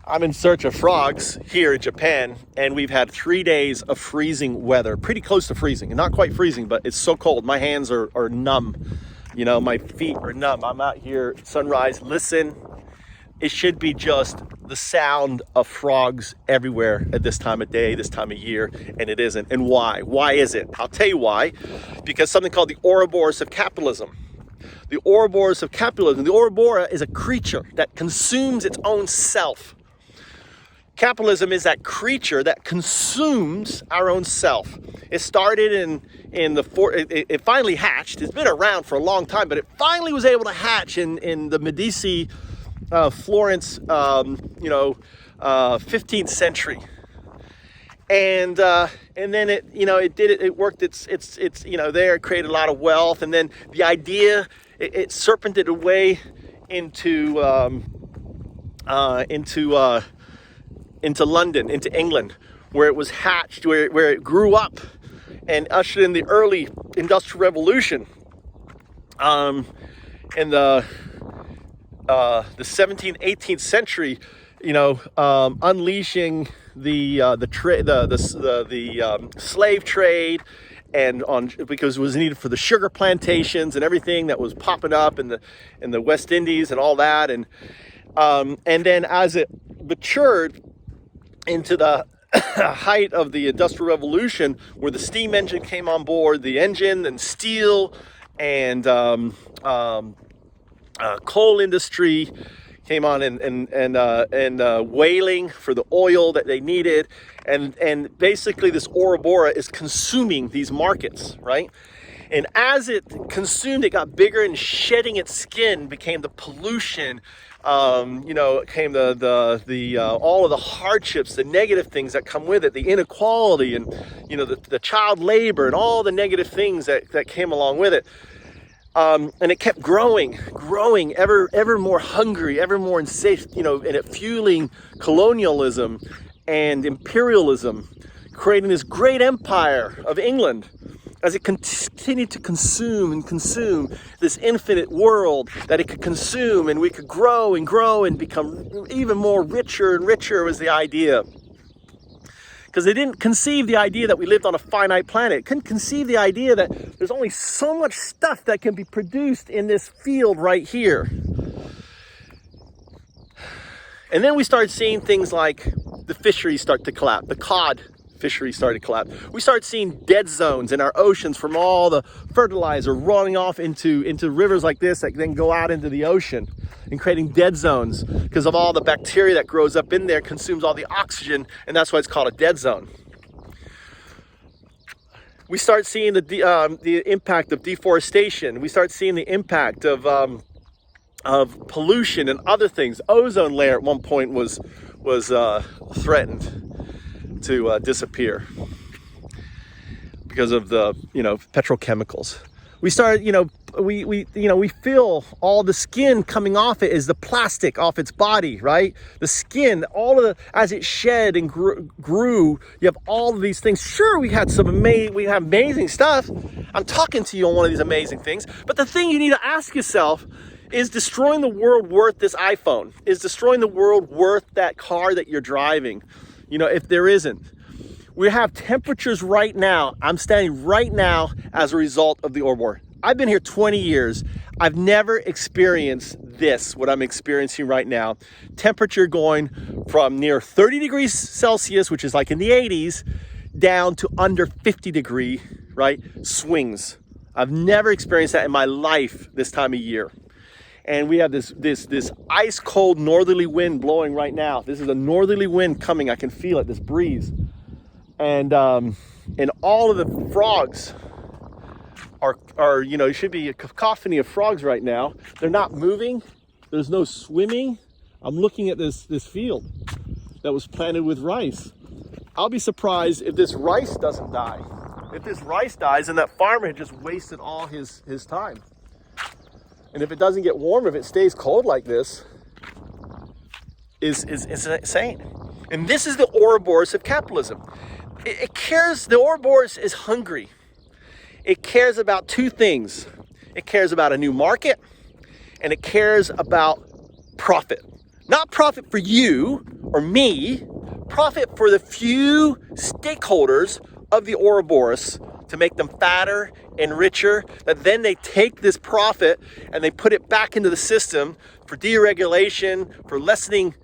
I'm in search of frogs here in Japan, and we've had 3 days of freezing weather, pretty close to freezing, not quite freezing, but it's so cold. My hands are numb, you know, my feet are numb. I'm out here at sunrise. Listen, it should be just the sound of frogs everywhere at this time of day, this time of year, and it isn't. And why? Why is it? I'll tell you why. Because something called the Ouroboros of capitalism. The Ouroboros of capitalism. The Ouroboros is a creature that consumes its own self. Capitalism is that creature that consumes our own self. It started it finally hatched. It's been around for a long time, but it finally was able to hatch in the Medici, Florence, 15th century. And then it worked its there, it created a lot of wealth, and then the idea it serpented away into London, into England, where it was hatched, where it grew up and ushered in the early Industrial Revolution. In the 17th, 18th century, unleashing the slave trade, because it was needed for the sugar plantations and everything that was popping up in the West Indies and all that, and then as it matured into the height of the Industrial Revolution, where the steam engine came on board, the engine and steel and coal industry came on, and whaling for the oil that they needed, and basically this Ouroboros is consuming these markets, right? And as it consumed, it got bigger, and shedding its skin became the pollution. It came all of the hardships, the negative things that come with it, the inequality, and the child labor, and all the negative things that came along with it. And it kept growing, ever more hungry, ever more unsafe, and it fueling colonialism and imperialism, creating this great empire of England as it continued to consume this infinite world that it could consume, and we could grow and become even more richer and richer, was the idea. Because they didn't conceive the idea that we lived on a finite planet. Couldn't conceive the idea that there's only so much stuff that can be produced in this field right here. And then we started seeing things like the fisheries start to collapse, the cod fisheries started to collapse. We started seeing dead zones in our oceans from all the fertilizer running off into rivers like this that then go out into the ocean, and creating dead zones because of all the bacteria that grows up in there, consumes all the oxygen, and that's why it's called a dead zone. We start seeing the impact of deforestation. We start seeing the impact of pollution and other things. Ozone layer at one point was threatened to disappear because of the petrochemicals. We started, we feel all the skin coming off it is the plastic off its body, right? The skin, as it shed and grew, you have all of these things. Sure, we have amazing stuff. I'm talking to you on one of these amazing things. But the thing you need to ask yourself is, destroying the world worth this iPhone? Is destroying the world worth that car that you're driving? If there isn't. We have temperatures right now. I'm standing right now as a result of the Ouroboros. I've been here 20 years. I've never experienced what I'm experiencing right now. Temperature going from near 30 degrees Celsius, which is like in the 80s, down to under 50 degree, right? Swings. I've never experienced that in my life this time of year. And we have this ice cold northerly wind blowing right now. This is a northerly wind coming. I can feel it, this breeze. And all of the frogs are it should be a cacophony of frogs right now. They're not moving. There's no swimming. I'm looking at this field that was planted with rice. I'll be surprised if this rice doesn't die. If this rice dies, then that farmer had just wasted all his time. And if it doesn't get warm, if it stays cold like this, is insane. And this is the Ouroboros of capitalism. It cares. The Ouroboros is hungry. It cares about two things. It cares about a new market, and it cares about profit. Not profit for you or me, profit for the few stakeholders of the Ouroboros to make them fatter and richer, that then they take this profit and they put it back into the system for deregulation, for lessening,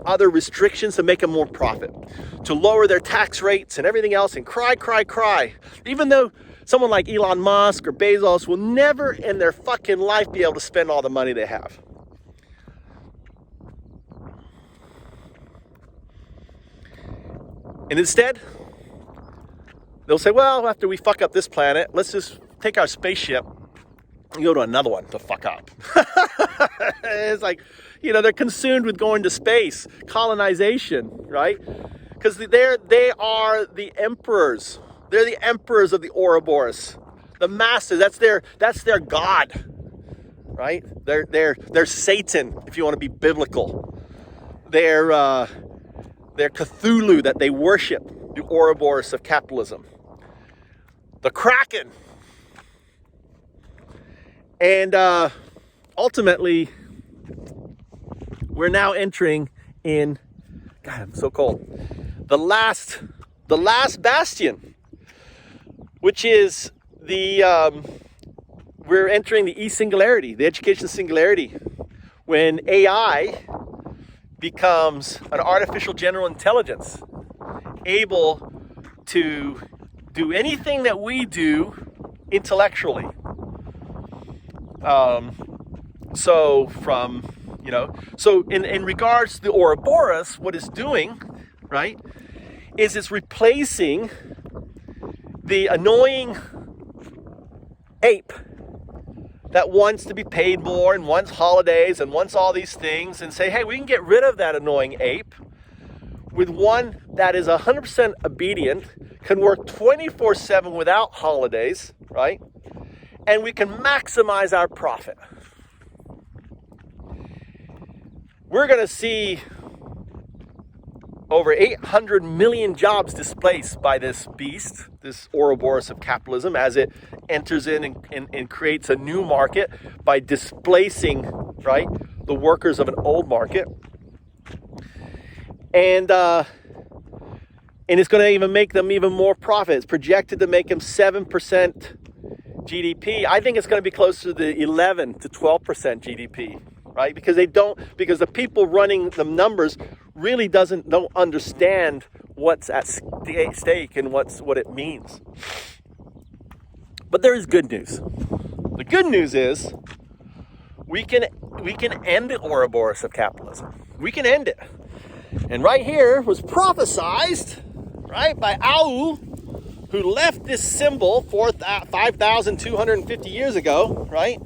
other restrictions to make them more profit, to lower their tax rates and everything else, and cry. Even though someone like Elon Musk or Bezos will never in their fucking life be able to spend all the money they have. And instead, they'll say, well, after we fuck up this planet, let's just take our spaceship and go to another one to fuck up. It's like, they're consumed with going to space, colonization, right? Because they are the emperors. They're the emperors of the Ouroboros, the masters. That's their god, right? They're Satan, if you want to be biblical. They're Cthulhu that they worship, the Ouroboros of capitalism, the Kraken. And ultimately, we're now entering in, God, I'm so cold, the last bastion, which is we're entering the e-singularity, the education singularity, when AI becomes an artificial general intelligence, able to do anything that we do intellectually. So in regards to the Ouroboros, what it's doing, right, is it's replacing the annoying ape that wants to be paid more and wants holidays and wants all these things, and say, hey, we can get rid of that annoying ape with one that is 100% obedient, can work 24/7 without holidays, right? And we can maximize our profit. We're going to see over 800 million jobs displaced by this beast, this Ouroboros of capitalism, as it enters in and creates a new market by displacing, right, the workers of an old market. And it's going to even make them even more profit. It's projected to make them 7% GDP. I think it's going to be closer to the 11 to 12% GDP, right? Because the people running the numbers really don't understand what's at stake and what it means. But there is good news. The good news is we can end the Ouroboros of capitalism. We can end it. And right here was prophesized, right, by Au, who left this symbol 5,250 years ago, right,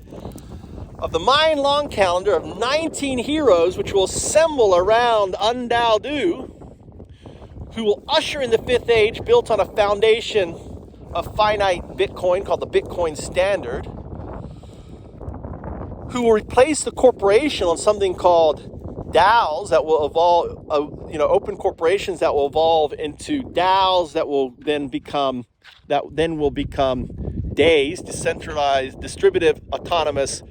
of the Mayan long calendar of 19 heroes, which will assemble around UnDaoDu, who will usher in the fifth age, built on a foundation of finite Bitcoin called the Bitcoin Standard, who will replace the corporation on something called DAOs that will evolve, open corporations that will evolve into DAOs that will then become DAEs, decentralized, distributive autonomous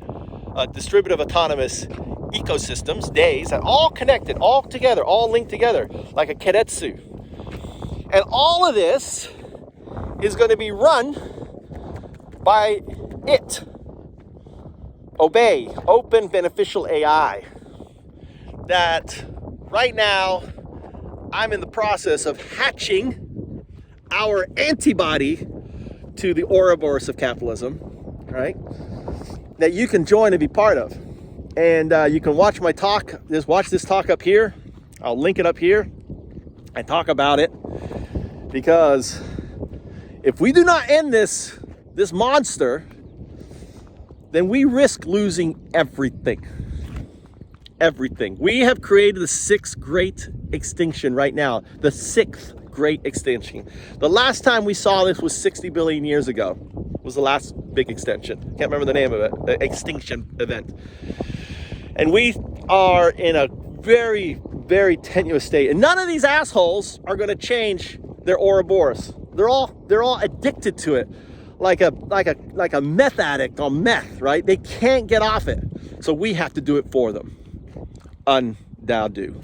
ecosystems, DAEs, that all connected, all together, all linked together, like a keiretsu. And all of this is going to be run by it. Obey, open beneficial AI. That right now I'm in the process of hatching our antibody to the Ouroboros of capitalism, right? That you can join and be part of. And you can watch my talk, just watch this talk up here. I'll link it up here and talk about it. Because if we do not end this monster, then we risk losing everything. Everything. We have created the sixth great extinction right now. The sixth great extinction. The last time we saw this was 60 billion years ago. Was the last big extinction. Can't remember the name of it. The extinction event. And we are in a very, very tenuous state. And none of these assholes are going to change their Ouroboros. They're all addicted to it. Like a meth addict on meth, right? They can't get off it. So we have to do it for them. UnDaoDu.